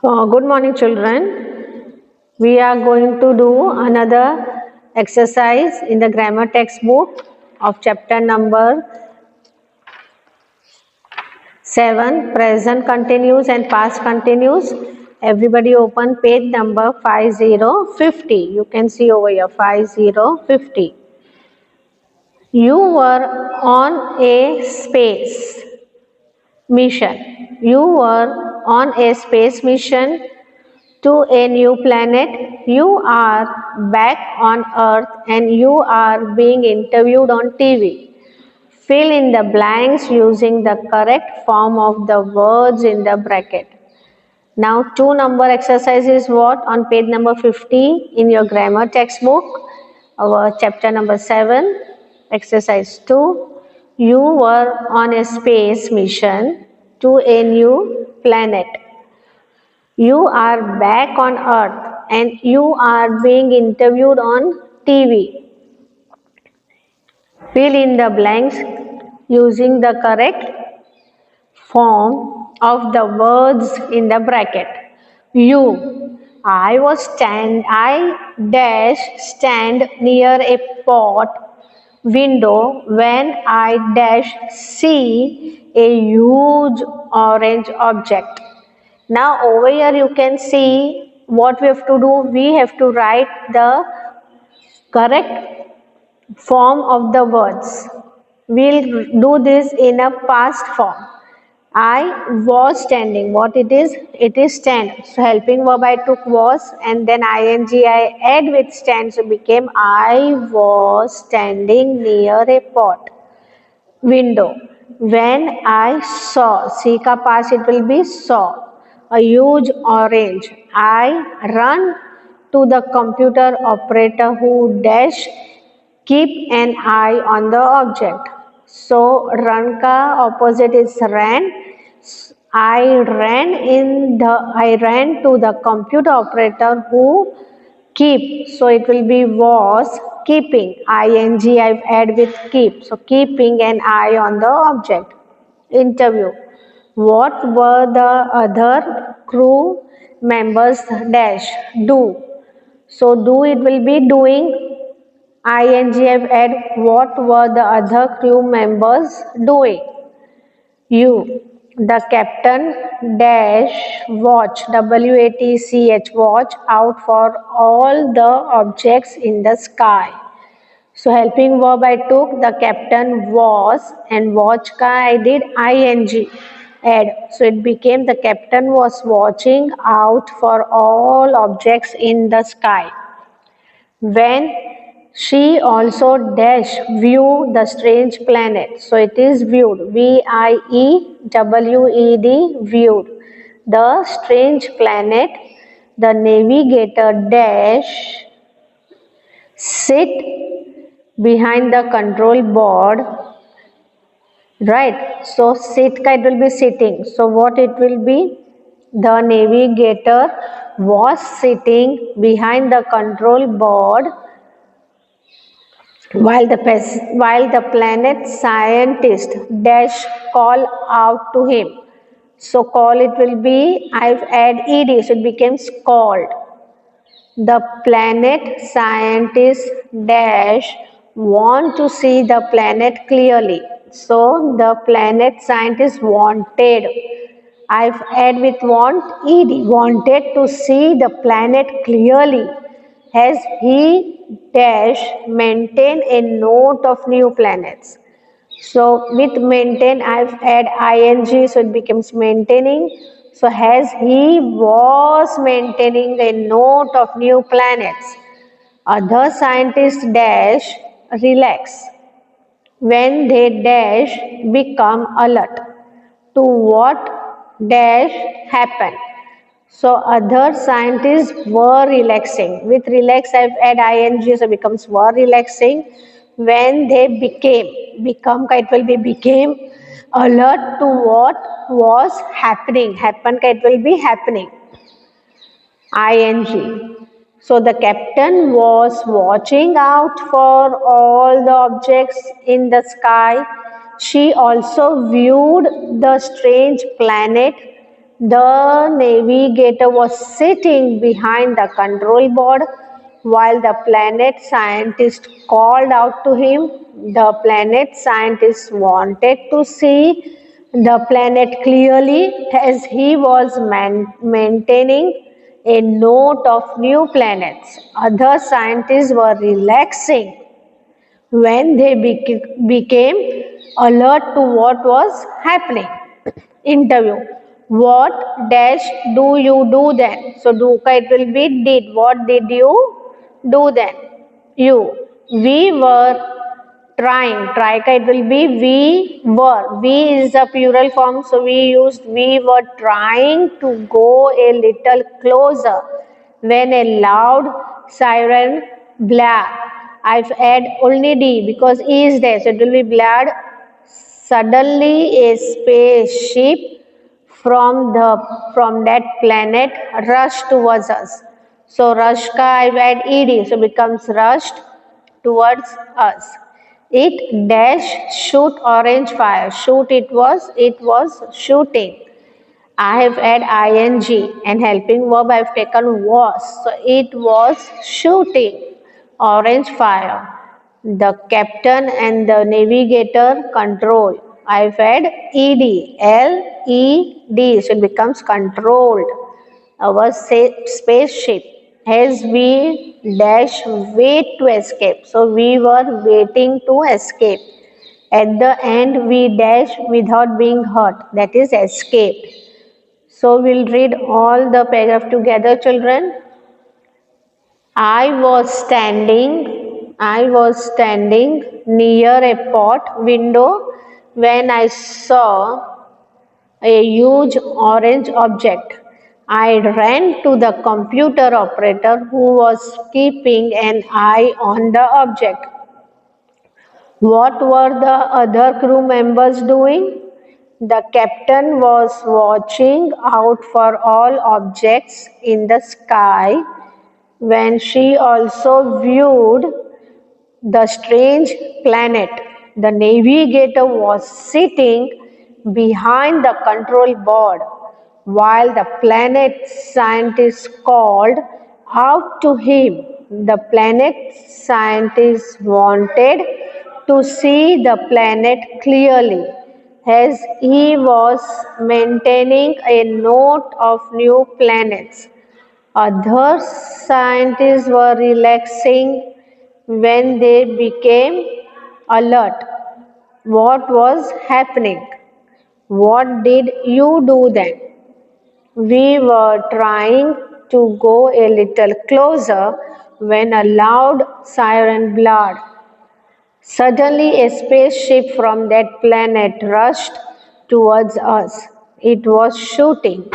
Good morning, children. We are going to do another exercise in the grammar textbook of chapter number 7, present continuous and past continuous. Everybody open page number 5050. You can see over here 5050. You were on a space mission. You were on a space mission to a new planet. You are back on Earth and you are being interviewed on TV. Fill in the blanks using the correct form of the words in the bracket. Now, 2 number exercise is what? On page number 50 in your grammar textbook, our chapter number 7, exercise 2. You were on a space mission to a new planet. You are back on Earth and you are being interviewed on TV. Fill in the blanks using the correct form of the words in the bracket. You. I dash stand near a pot window when I dash see a huge orange object. Now over here you can see what we have to do. We have to write the correct form of the words. We'll do this in a past form. I was standing. What it is? It is stand. So helping verb I took was and then ing I add with stand. So became I was standing near a pot window. When I saw, see ka past it will be saw, a huge orange. I run to the computer operator who dash keep an eye on the object. So run ka opposite is ran. I ran to the computer operator who keep. So it will be was keeping. Ing I've add with keep. So keeping an eye on the object. Interview. What were the other crew members dash do? So do it will be doing. Ing I've add what were the other crew members doing? You. The captain dash watch watch out for all the objects in the sky. So helping verb I took the captain was and watch ka I did ing add. So it became the captain was watching out for all objects in the sky. When she also dash view the strange planet. So it is viewed. VIEWED viewed. The strange planet. The navigator dash sit behind the control board. Right. So sit it will be sitting. So what it will be? The navigator was sitting behind the control board while the planet scientist dash call out to him. So call it will be I've add ed, so it becomes called. The planet scientist dash want to see the planet clearly. So the planet scientist wanted. I've add with want ed, wanted to see the planet clearly as he dash maintain a note of new planets. So with maintain I've add ing, so it becomes maintaining. So as he was maintaining a note of new planets, other scientists dash relax when they dash become alert to what dash happen. So other scientists were relaxing. With relax I've add ing, so becomes were relaxing when they become it will be became alert to what was happening. Happen it will be happening. Ing. So the captain was watching out for all the objects in the sky. She also viewed the strange planet The navigator was sitting behind the control board while the planet scientist called out to him. The planet scientist wanted to see the planet clearly as he was maintaining a note of new planets. Other scientists were relaxing when they became alert to what was happening. Interview. What dash do you do then? So do ka it will be did. What did you do then? You. We were trying. Try ka it will be we were. We is the plural form, so we used we were trying to go a little closer when a loud siren blared. I've add only D because E is there, so it will be blared. Suddenly a spaceship from that planet rushed towards us. So rush ka I add ed, so becomes rushed towards us. It dash shoot orange fire. Shoot it was shooting. I have add ing and helping verb I have taken was. So it was shooting orange fire. The captain and the navigator control. I've had ed LED, so it becomes controlled. Our spaceship as we dash wait to escape. So we were waiting to escape. At the end we dash without being hurt. That is escape. So we'll read all the paragraph together, children. I was standing near a pot window when I saw a huge orange object. I ran to the computer operator who was keeping an eye on the object. What were the other crew members doing? The captain was watching out for all objects in the sky when she also viewed the strange planet. The navigator was sitting behind the control board while the planet scientist called out to him. The planet scientist wanted to see the planet clearly as he was maintaining a note of new planets. Other scientists were relaxing when they became alert. What was happening? What did you do then? We were trying to go a little closer when a loud siren blared. Suddenly, a spaceship from that planet rushed towards us. It was shooting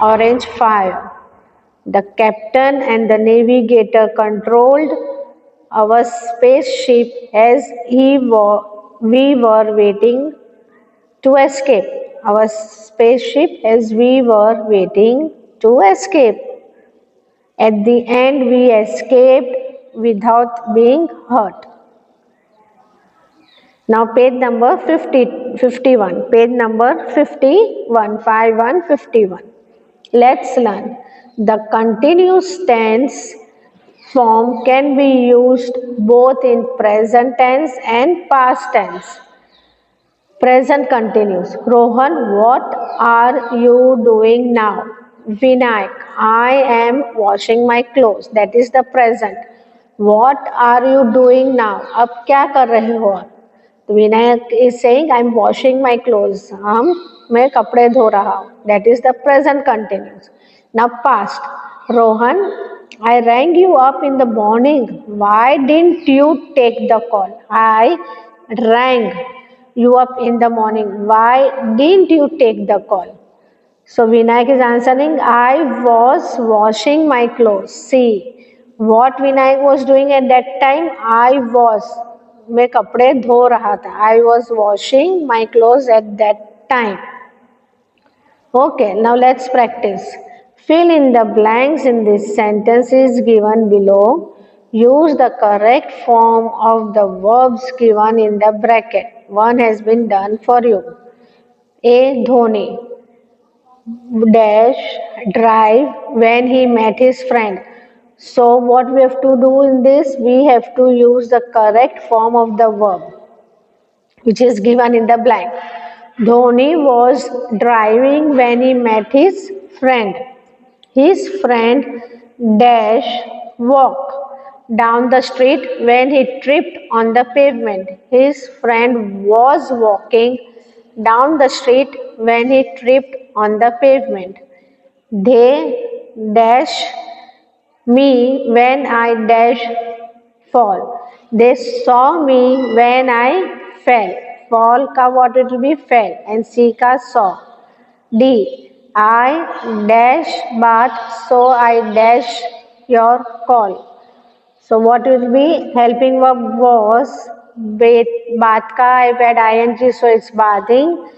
orange fire. The captain and the navigator controlled our spaceship as we were waiting to escape. Our spaceship as we were waiting to escape. At the end, we escaped without being hurt. Now, page number 51. Page number 51. 51. Let's learn. The continuous tense form can be used both in present tense and past tense. Present continuous. Rohan, what are you doing now? Vinayak, I am washing my clothes. That is the present. What are you doing now? अब क्या कर रहे हो आप? तो Vinayak is saying I am washing my clothes. मैं कपड़े धो रहा हूँ. That is the present continuous. Now past. Rohan, I rang you up in the morning. Why didn't you take the call? I rang you up in the morning. Why didn't you take the call? So Vinayak is answering, I was washing my clothes. See, what Vinayak was doing at that time? मैं कपड़े धो रहा था. I was washing my clothes at that time. Okay, now let's practice. Fill in the blanks in this sentences given below. Use the correct form of the verbs given in the bracket. One has been done for you. A. Dhoni. dash drive when he met his friend. So what we have to do in this? We have to use the correct form of the verb which is given in the blank. Dhoni was driving when he met his friend. His friend dash walked down the street when he tripped on the pavement. His friend was walking down the street when he tripped on the pavement. They dash me when I dash fall. They saw me when I fell. Fall का what it will be fell and see का saw. D. I dash bath so I dash your call. So what will be helping verb was bath ka I've add ing so it's bathing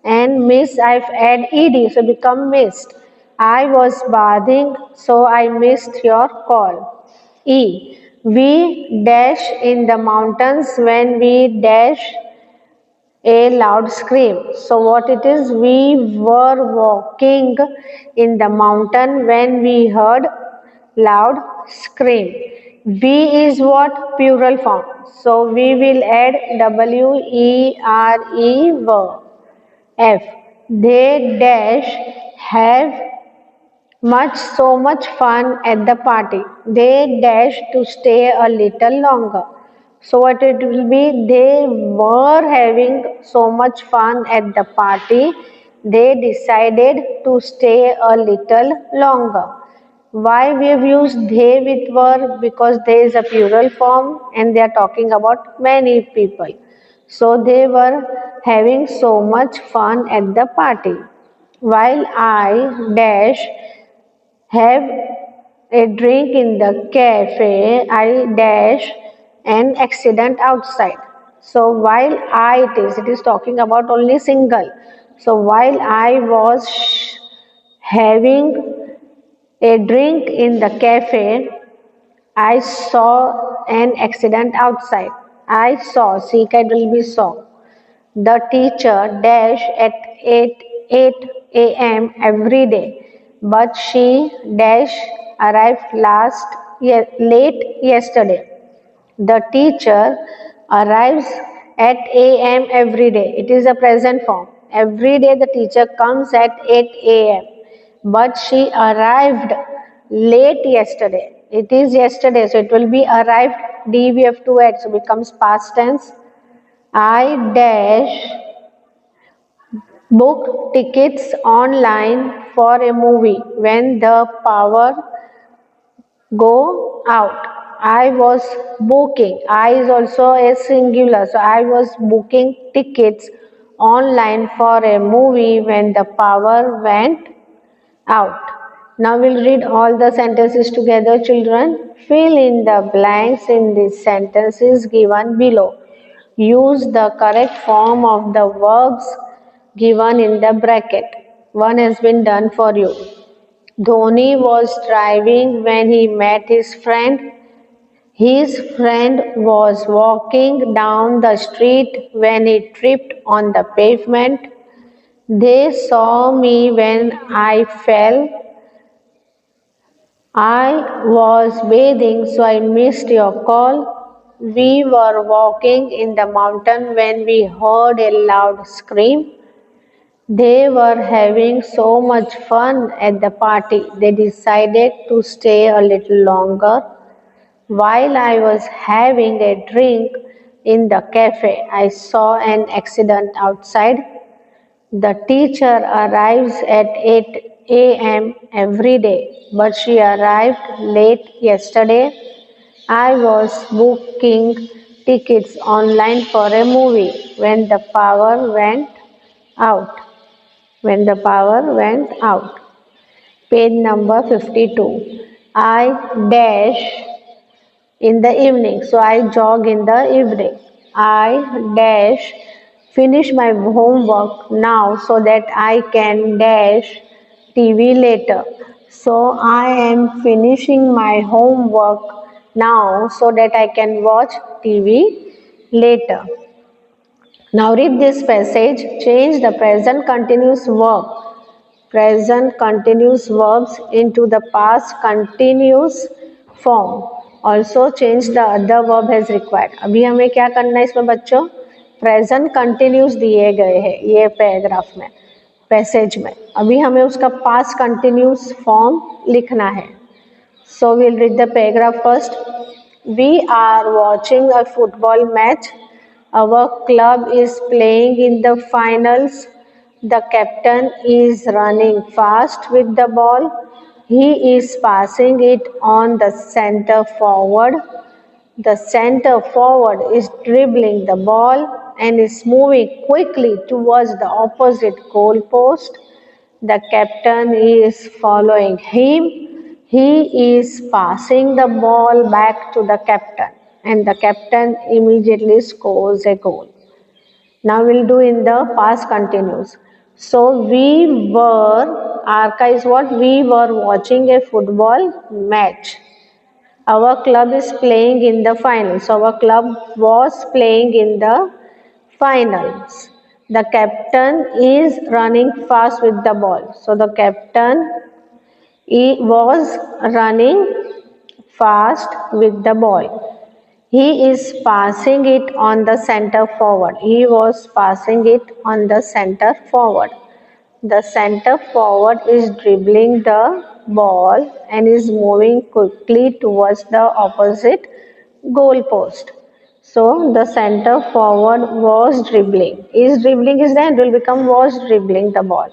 and miss I've add ed so become missed. I was bathing so I missed your call. E. We dash in the mountains when we dash a loud scream. So what it is? We were walking in the mountain when we heard loud scream. We is what? Plural form. So we will add were. F. They dash have so much fun at the party. They dash to stay a little longer. So what it will be? They were having so much fun at the party. They decided to stay a little longer. Why we have used they with were? Because there is a plural form and they are talking about many people. So they were having so much fun at the party. While I dash have a drink in the cafe, I dash an accident outside. So while it is talking about only single. So while I was having a drink in the cafe, I saw an accident outside. I saw, see, it will be saw. The teacher dash at 8 a.m. every day, but she dash arrived late yesterday. The teacher arrives at a.m. every day. It is a present form. Every day the teacher comes at 8 a.m. But she arrived late yesterday. It is yesterday, so it will be arrived. D we have to add, so becomes past tense. I dash booked tickets online for a movie when the power go out. I was booking. I is also a singular. So I was booking tickets online for a movie when the power went out. Now we'll read all the sentences together, children. Fill in the blanks in the sentences given below. Use the correct form of the verbs given in the bracket. One has been done for you. Dhoni was driving when he met his friend. His friend was walking down the street when he tripped on the pavement. They saw me when I fell. I was bathing, so I missed your call. We were walking in the mountain when we heard a loud scream. They were having so much fun at the party. They decided to stay a little longer. While I was having a drink in the cafe, I saw an accident outside. The teacher arrives at 8 a.m. every day, but she arrived late yesterday. I was booking tickets online for a movie when the power went out. When the power went out. Page number 52. I dash in the evening. So I jog in the evening. I dash finish my homework now so that I can dash TV later. So I am finishing my homework now so that I can watch TV later. Now read this passage. Change the present continuous verb present continuous verbs into the past continuous form. Also change the other verb as required. अभी हमें क्या करना है इसमें बच्चों? Present continuous दिए गए हैं ये पैराग्राफ में, पैसेज में. अभी हमें उसका पास्ट कंटिन्यूस फॉर्म लिखना है. So we'll read the paragraph first. We are watching a football match. Our club is playing in the finals. The captain is running fast with the ball. He is passing it on the center forward. The center forward is dribbling the ball and is moving quickly towards the opposite goal post. The captain is following him. He is passing the ball back to the captain, and the captain immediately scores a goal. Now we'll do in the past continuous. So we were, Arka is what? We were watching a football match. Our club is playing in the finals. So our club was playing in the finals. The captain is running fast with the ball. So the captain was running fast with the ball. He is passing it on the center forward. He was passing it on the center forward. The center forward is dribbling the ball and is moving quickly towards the opposite goal post. So the center forward was dribbling. Is dribbling is there, it will become was dribbling the ball.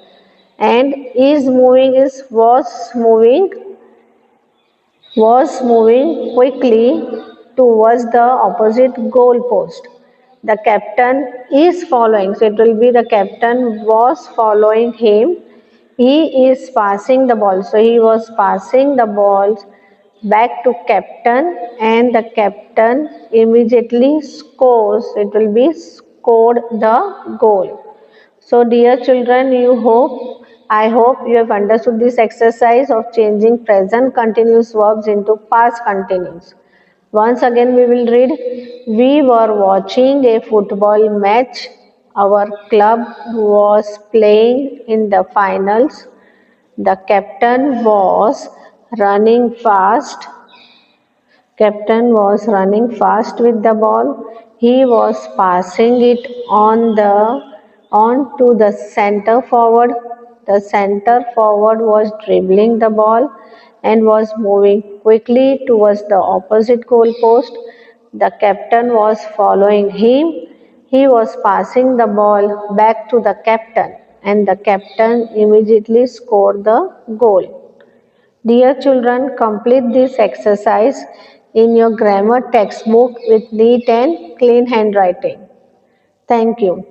And is moving is was moving quickly towards the opposite goal post. The captain is following, so it will be the captain was following him. He is passing the ball, so he was passing the balls back to captain, and the captain immediately scores. It will be scored the goal. So dear children, I hope you have understood this exercise of changing present continuous verbs into past continuous. Once again we will read. We were watching a football match. Our club was playing in the finals. The captain was running fast with the ball. He was passing it on to the center forward. The center forward was dribbling the ball and was moving quickly towards the opposite goal post. The captain was following him. He was passing the ball back to the captain, and the captain immediately scored the goal. Dear children, complete this exercise in your grammar textbook with neat and clean handwriting. Thank you.